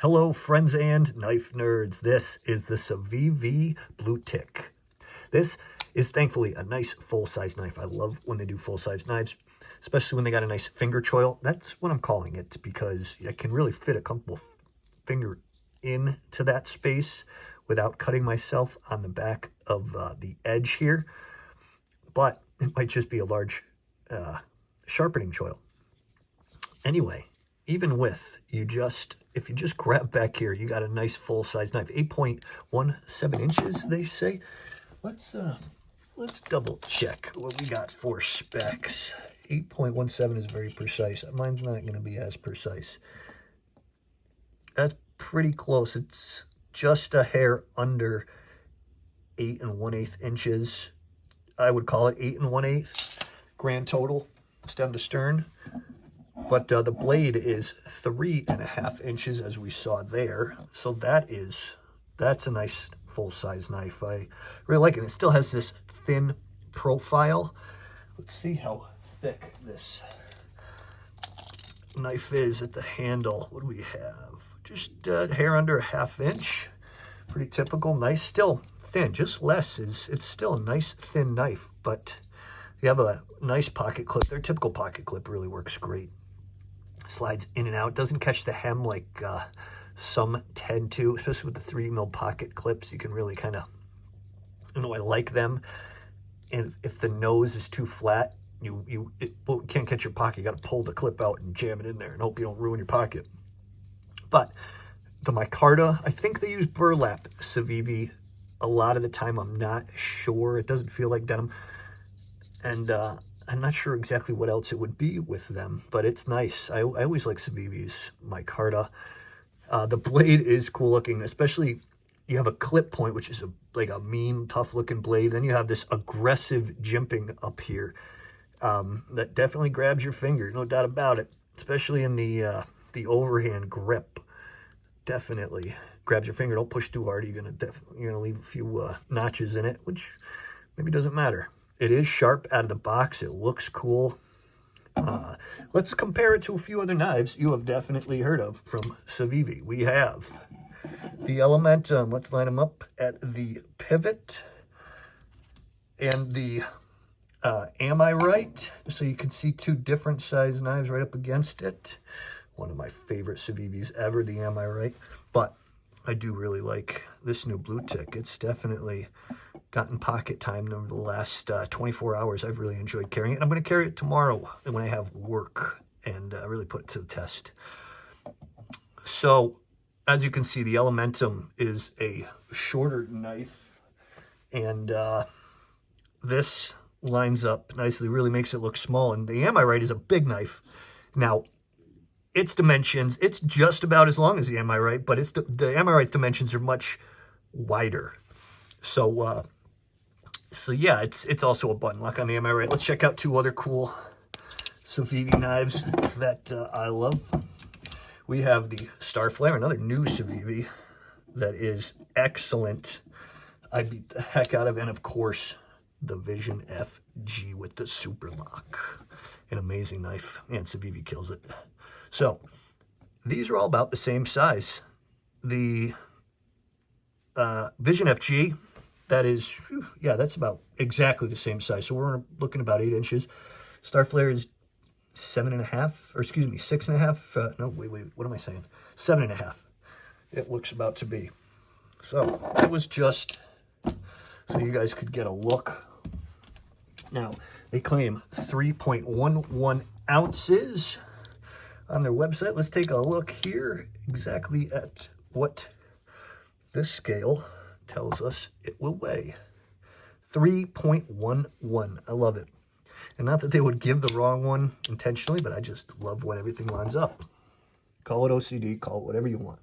Hello, friends and knife nerds. This is the Civivi Bluetick. This is thankfully a nice full-size knife. I love when they do full-size knives, especially when they got a nice finger choil. That's what I'm calling it because I can really fit a comfortable finger into that space without cutting myself on the back of the edge here. But it might just be a large sharpening choil. Anyway, even with if you just grab back here, you got a nice full-size knife, 8.17 inches, they say. Let's double check what we got for specs. 8.17 is very precise. Mine's not going to be as precise. That's pretty close. It's just a hair under 8 1/8 inches. I would call it 8 1/8 grand total, stem to stern. But the blade is 3.5 inches, as we saw there. So that's a nice full-size knife. I really like it. It still has this thin profile. Let's see how thick this knife is at the handle. What do we have? Just hair under a 1/2 inch. Pretty typical. Nice, still thin, just less. It's still a nice thin knife, but you have a nice pocket clip. Their typical pocket clip really works great. Slides in and out. Doesn't catch the hem like some tend to, especially with the 3 mil pocket clips. You can really kind of, I like them. And if the nose is too flat, you can't catch your pocket. You got to pull the clip out and jam it in there and hope you don't ruin your pocket. But the micarta, I think they use burlap Civivi a lot of the time. I'm not sure. It doesn't feel like denim. And I'm not sure exactly what else it would be with them, but it's nice. I always like Civivi's micarta. The blade is cool looking, especially you have a clip point, which is like a mean, tough looking blade. Then you have this aggressive jimping up here that definitely grabs your finger, no doubt about it, especially in the overhand grip. Definitely grabs your finger. Don't push too hard. You're gonna leave a few notches in it, which maybe doesn't matter. It is sharp out of the box. It looks cool. Let's compare it to a few other knives you have definitely heard of from Civivi. We have the Elementum. Let's line them up at the pivot. And the Am I Right? So you can see 2 different size knives right up against it. One of my favorite Civivis ever, the Am I Right? But I do really like this new Bluetick. It's definitely gotten pocket time over the last 24 hours. I've really enjoyed carrying it. I'm going to carry it tomorrow when I have work and really put it to the test. So, as you can see, the Elementum is a shorter knife, and this lines up nicely, really makes it look small. And the Am I Right is a big knife. Now, its dimensions, it's just about as long as the Am I Right, but the Am I Right's dimensions are much wider. So yeah, it's also a button lock on the Am I Right. Let's check out 2 other cool Civivi knives that I love. We have the Starflare, another new Civivi that is excellent. I beat the heck out of, and of course, the Vision FG with the super lock. An amazing knife, and Civivi kills it. So, these are all about the same size. The Vision FG, that is, yeah, that's about exactly the same size. So we're looking about 8 inches. Starflare is 7.5, or excuse me, 6.5. No, wait, what am I saying? 7.5. It looks about to be. So that was just so you guys could get a look. Now, they claim 3.11 ounces on their website. Let's take a look here exactly at what this scale tells us it will weigh. 3.11. I love it. And not that they would give the wrong one intentionally, but I just love when everything lines up. Call it OCD, call it whatever you want.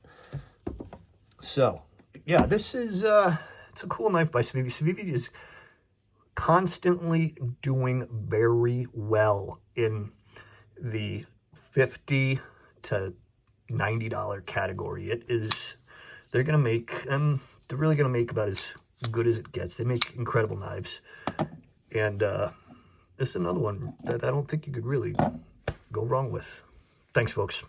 So, yeah, this is it's a cool knife by Civivi. Civivi is constantly doing very well in the $50 to $90 category. They're gonna make, they're really gonna make about as good as it gets. They make incredible knives, and this is another one that I don't think you could really go wrong with. Thanks, folks.